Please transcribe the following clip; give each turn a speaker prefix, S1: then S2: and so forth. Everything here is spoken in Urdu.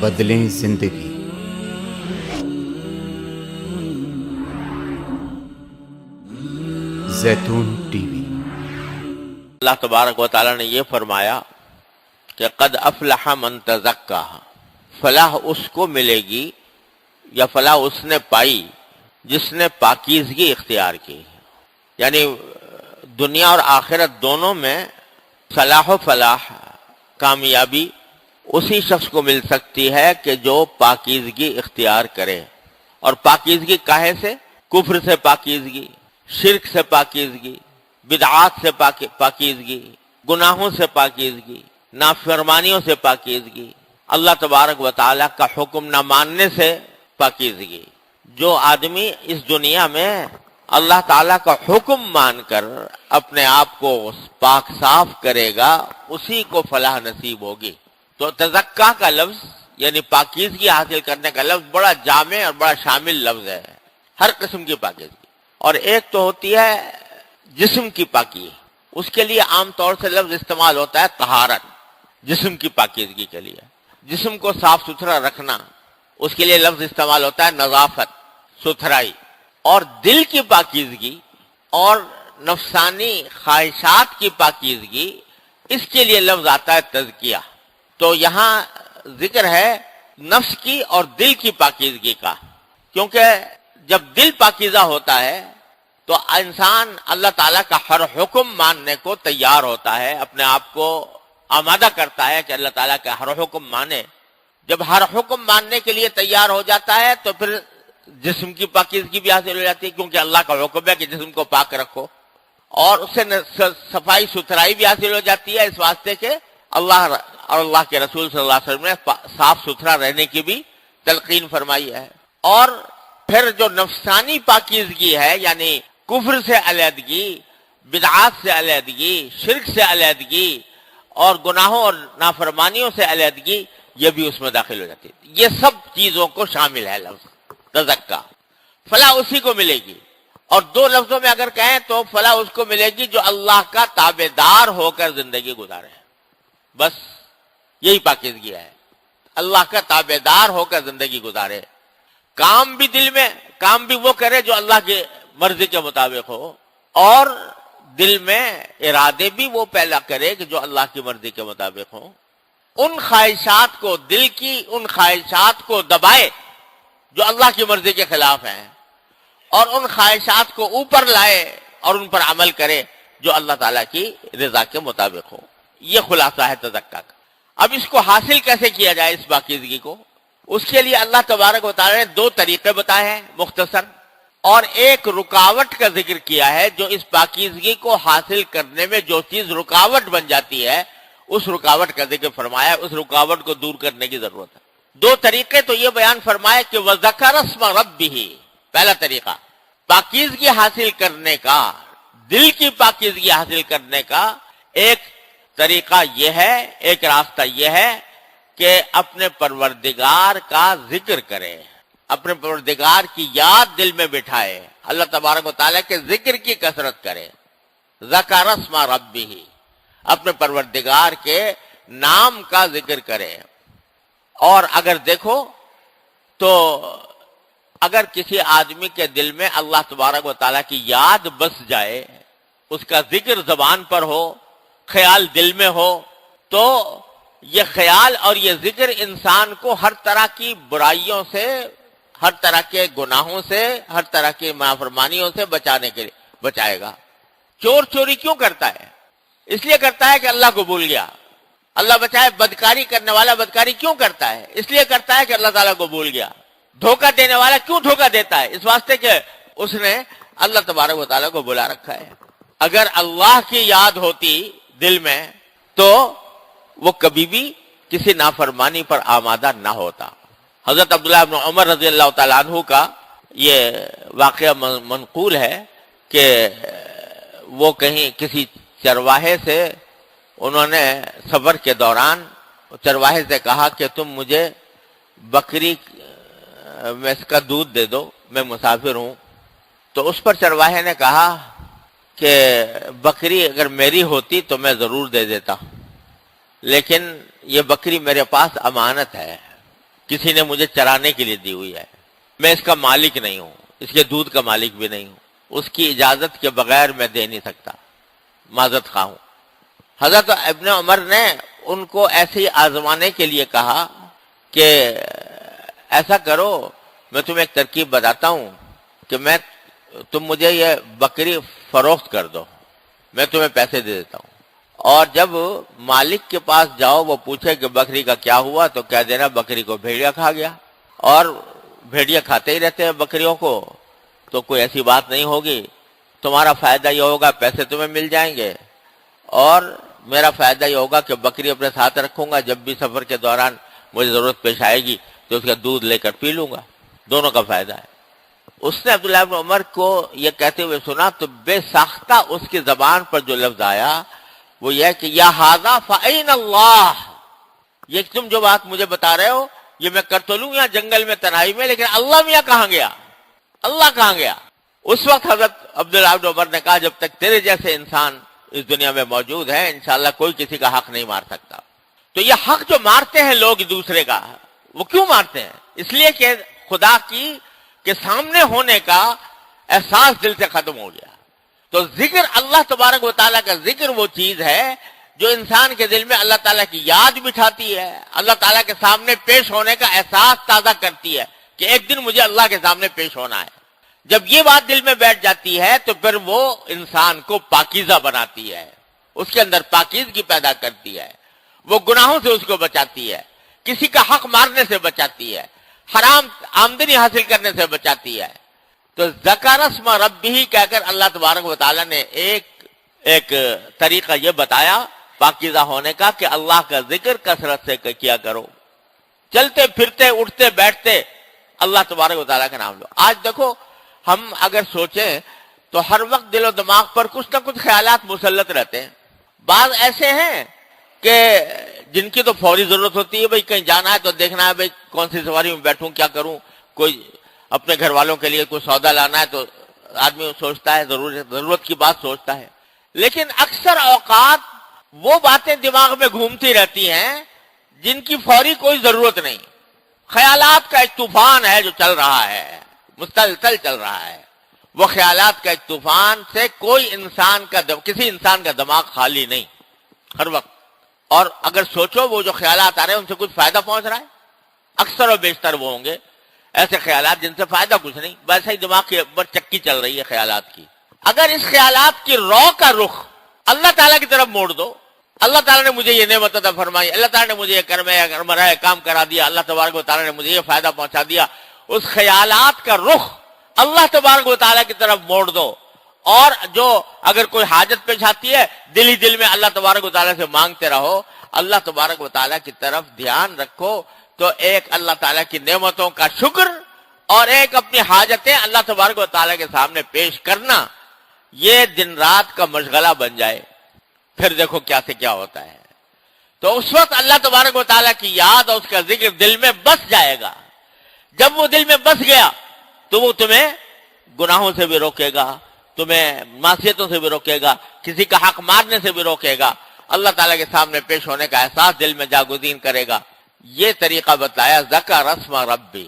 S1: بدلیں زندگی۔ زیتون ٹی وی۔
S2: اللہ تبارک و تعالیٰ نے یہ فرمایا کہ قد افلح من تزکا، فلاح اس کو ملے گی یا فلاح اس نے پائی جس نے پاکیزگی اختیار کی، یعنی دنیا اور آخرت دونوں میں صلاح و فلاح، کامیابی اسی شخص کو مل سکتی ہے کہ جو پاکیزگی اختیار کرے۔ اور پاکیزگی کاہے سے؟ کفر سے پاکیزگی، شرک سے پاکیزگی، بدعات سے پاکیزگی، گناہوں سے پاکیزگی، نافرمانیوں سے پاکیزگی، اللہ تبارک و تعالیٰ کا حکم نہ ماننے سے پاکیزگی۔ جو آدمی اس دنیا میں اللہ تعالیٰ کا حکم مان کر اپنے آپ کو پاک صاف کرے گا اسی کو فلاح نصیب ہوگی۔ تو تزکا کا لفظ یعنی پاکیزگی حاصل کرنے کا لفظ بڑا جامع اور بڑا شامل لفظ ہے، ہر قسم کی پاکیزگی۔ اور ایک تو ہوتی ہے جسم کی پاکی، اس کے لیے عام طور سے لفظ استعمال ہوتا ہے طہارت، جسم کی پاکیزگی کے لیے، جسم کو صاف ستھرا رکھنا، اس کے لیے لفظ استعمال ہوتا ہے نظافت، ستھرائی۔ اور دل کی پاکیزگی اور نفسانی خواہشات کی پاکیزگی، اس کے لیے لفظ آتا ہے تزکیہ۔ تو یہاں ذکر ہے نفس کی اور دل کی پاکیزگی کا، کیونکہ جب دل پاکیزہ ہوتا ہے تو انسان اللہ تعالیٰ کا ہر حکم ماننے کو تیار ہوتا ہے، اپنے آپ کو آمادہ کرتا ہے کہ اللہ تعالیٰ کا ہر حکم مانے۔ جب ہر حکم ماننے کے لیے تیار ہو جاتا ہے تو پھر جسم کی پاکیزگی بھی حاصل ہو جاتی ہے، کیونکہ اللہ کا حکم ہے کہ جسم کو پاک رکھو، اور اس سے صفائی ستھرائی بھی حاصل ہو جاتی ہے، اس واسطے کہ اللہ اور اللہ کے رسول صلی اللہ علیہ وسلم نے صاف ستھرا رہنے کی بھی تلقین فرمائی ہے۔ اور پھر جو نفسانی پاکیزگی ہے، یعنی کفر سے علیحدگی، بدعات سے علیحدگی، شرک سے علیحدگی اور گناہوں اور نافرمانیوں سے علیحدگی، یہ بھی اس میں داخل ہو جاتی ہے۔ یہ سب چیزوں کو شامل ہے لفظ تزکا۔ فلاح اسی کو ملے گی، اور دو لفظوں میں اگر کہیں تو فلاح اس کو ملے گی جو اللہ کا تابع دار ہو کر زندگی گزارے، بس یہی پاکیزگی ہے، اللہ کا تابع دار ہو کر زندگی گزارے۔ کام بھی دل میں، کام بھی وہ کرے جو اللہ کی مرضی کے مطابق ہو، اور دل میں ارادے بھی وہ پیدا کرے کہ جو اللہ کی مرضی کے مطابق ہوں۔ ان خواہشات کو، دل کی ان خواہشات کو دبائے جو اللہ کی مرضی کے خلاف ہیں، اور ان خواہشات کو اوپر لائے اور ان پر عمل کرے جو اللہ تعالیٰ کی رضا کے مطابق ہو۔ یہ خلاصہ ہے تزکا کا۔ اب اس کو حاصل کیسے کیا جائے، اس پاکیزگی کو؟ اس کے لیے اللہ تبارک و تعالیٰ نے دو طریقے بتائے ہیں مختصر، اور ایک رکاوٹ کا ذکر کیا ہے جو اس پاکیزگی کو حاصل کرنے میں جو چیز رکاوٹ بن جاتی ہے، اس رکاوٹ کا ذکر فرمایا ہے، اس رکاوٹ کو دور کرنے کی ضرورت ہے۔ دو طریقے تو یہ بیان فرمائے کہ وَذَكَرَ اسْمَ رَبِّهِ، پہلا طریقہ پاکیزگی حاصل کرنے کا، دل کی پاکیزگی حاصل کرنے کا ایک طریقہ یہ ہے، ایک راستہ یہ ہے کہ اپنے پروردگار کا ذکر کرے، اپنے پروردگار کی یاد دل میں بٹھائے، اللہ تبارک و تعالیٰ کے ذکر کی کثرت کرے۔ ذکر اسم ربہ، اپنے پروردگار کے نام کا ذکر کرے۔ اور اگر دیکھو تو اگر کسی آدمی کے دل میں اللہ تبارک و تعالیٰ کی یاد بس جائے، اس کا ذکر زبان پر ہو، خیال دل میں ہو، تو یہ خیال اور یہ ذکر انسان کو ہر طرح کی برائیوں سے، ہر طرح کے گناہوں سے، ہر طرح کی نافرمانیوں سے بچائے گا۔ چور چوری کیوں کرتا ہے؟ اس لیے کرتا ہے کہ اللہ کو بھول گیا، اللہ بچائے۔ بدکاری کرنے والا بدکاری کیوں کرتا ہے؟ اس لیے کرتا ہے کہ اللہ تعالیٰ کو بھول گیا۔ دھوکہ دینے والا کیوں دھوکہ دیتا ہے؟ اس واسطے کہ اس نے اللہ تبارک و تعالیٰ کو بلا رکھا ہے۔ اگر اللہ کی یاد ہوتی دل میں تو وہ کبھی بھی کسی نافرمانی پر آمادہ نہ ہوتا۔ حضرت عبداللہ بن عمر رضی اللہ تعالیٰ عنہ کا یہ واقعہ منقول ہے کہ وہ کہیں کسی چرواہے سے، انہوں نے سفر کے دوران چرواہے سے کہا کہ تم مجھے بکری میں اس کا دودھ دے دو، میں مسافر ہوں۔ تو اس پر چرواہے نے کہا کہ بکری اگر میری ہوتی تو میں ضرور دے دیتا، لیکن یہ بکری میرے پاس امانت ہے، کسی نے مجھے چرانے کے لیے دی ہوئی ہے، میں اس کا مالک نہیں ہوں، اس کے دودھ کا مالک بھی نہیں ہوں، اس کی اجازت کے بغیر میں دے نہیں سکتا، معذرت خواہ ہوں۔ حضرت ابن عمر نے ان کو ایسے ہی آزمانے کے لیے کہا کہ ایسا کرو، میں تمہیں ایک ترکیب بتاتا ہوں کہ تم مجھے یہ بکری فروخت کر دو، میں تمہیں پیسے دے دیتا ہوں، اور جب مالک کے پاس جاؤ وہ پوچھے کہ بکری کا کیا ہوا تو کہہ دینا بکری کو بھیڑیا کھا گیا، اور بھیڑیا کھاتے ہی رہتے ہیں بکریوں کو، تو کوئی ایسی بات نہیں ہوگی، تمہارا فائدہ یہ ہوگا پیسے تمہیں مل جائیں گے، اور میرا فائدہ یہ ہوگا کہ بکری اپنے ساتھ رکھوں گا، جب بھی سفر کے دوران مجھے ضرورت پیش آئے گی تو اس کا دودھ لے کر پی لوں گا، دونوں کا فائدہ ہے۔ اس نے عبداللہ بن عمر کو یہ کہتے ہوئے سنا تو بے ساختہ اس کی زبان پر جو لفظ آیا وہ یہ کہ یا ھذا فأین اللہ، یہ تم جو بات مجھے بتا رہے ہو یہ میں کر تو لوں یہاں جنگل میں تنہائی میں، لیکن اللہ میاں کہاں گیا، اللہ کہاں گیا؟ اس وقت حضرت عبداللہ بن عمر نے کہا جب تک تیرے جیسے انسان اس دنیا میں موجود ہے انشاءاللہ کوئی کسی کا حق نہیں مار سکتا۔ تو یہ حق جو مارتے ہیں لوگ دوسرے کا، وہ کیوں مارتے ہیں؟ اس لیے کہ خدا کی کے سامنے ہونے کا احساس دل سے ختم ہو گیا۔ تو ذکر اللہ تبارک و تعالیٰ کا ذکر وہ چیز ہے جو انسان کے دل میں اللہ تعالیٰ کی یاد بٹھاتی ہے، اللہ تعالیٰ کے سامنے پیش ہونے کا احساس تازہ کرتی ہے کہ ایک دن مجھے اللہ کے سامنے پیش ہونا ہے۔ جب یہ بات دل میں بیٹھ جاتی ہے تو پھر وہ انسان کو پاکیزہ بناتی ہے، اس کے اندر پاکیزگی پیدا کرتی ہے، وہ گناہوں سے اس کو بچاتی ہے، کسی کا حق مارنے سے بچاتی ہے، حرام آمدنی حاصل کرنے سے بچاتی ہے۔ تو ذکر اسم ربہ کہہ کر اللہ تبارک و تعالیٰ نے ایک طریقہ یہ بتایا پاکیزہ ہونے کا کہ اللہ کا ذکر کثرت سے کیا کرو، چلتے پھرتے اٹھتے بیٹھتے اللہ تبارک و تعالیٰ کا نام لو۔ آج دیکھو ہم اگر سوچیں تو ہر وقت دل و دماغ پر کچھ نہ کچھ خیالات مسلط رہتے ہیں، بعض ایسے ہیں کہ جن کی تو فوری ضرورت ہوتی ہے، بھئی کہیں جانا ہے تو دیکھنا ہے بھئی کون سی سواری میں بیٹھوں، کیا کروں، کوئی اپنے گھر والوں کے لیے کوئی سودا لانا ہے تو آدمی سوچتا ہے، ضرورت کی بات سوچتا ہے، لیکن اکثر اوقات وہ باتیں دماغ میں گھومتی رہتی ہیں جن کی فوری کوئی ضرورت نہیں، خیالات کا ایک طوفان ہے جو چل رہا ہے، مسلسل چل رہا ہے، وہ خیالات کا ایک طوفان سے کوئی کسی انسان کا دماغ خالی نہیں ہر وقت، اور اگر سوچو وہ جو خیالات آ رہے ہیں ان سے کچھ فائدہ پہنچ رہا ہے، اکثر و بیشتر وہ ہوں گے ایسے خیالات جن سے فائدہ کچھ نہیں، ویسے ہی دماغ کے اوپر چکی چل رہی ہے خیالات کی۔ اگر اس خیالات کی رو کا رخ اللہ تعالیٰ کی طرف موڑ دو، اللہ تعالیٰ نے مجھے یہ نعمت عطا فرمائی، اللہ تعالیٰ نے مجھے یہ مرا کام کرا دیا، اللہ تبارک و تعالیٰ نے مجھے یہ فائدہ پہنچا دیا، اس خیالات کا رخ اللہ تبارک و تعالیٰ کی طرف موڑ دو، اور جو اگر کوئی حاجت پیش آتی ہے دل ہی دل میں اللہ تبارک و تعالیٰ سے مانگتے رہو، اللہ تبارک و تعالیٰ کی طرف دھیان رکھو، تو ایک اللہ تعالیٰ کی نعمتوں کا شکر اور ایک اپنی حاجتیں اللہ تبارک و تعالیٰ کے سامنے پیش کرنا، یہ دن رات کا مشغلہ بن جائے، پھر دیکھو کیا سے کیا ہوتا ہے۔ تو اس وقت اللہ تبارک و تعالیٰ کی یاد اور اس کا ذکر دل میں بس جائے گا، جب وہ دل میں بس گیا تو وہ تمہیں گناہوں سے بھی روکے گا، تمہیں معصیتوں سے بھی روکے گا، کسی کا حق مارنے سے بھی روکے گا، اللہ تعالیٰ کے سامنے پیش ہونے کا احساس دل میں جاگزین کرے گا۔ یہ طریقہ بتلایا ذکر اسم ربہ۔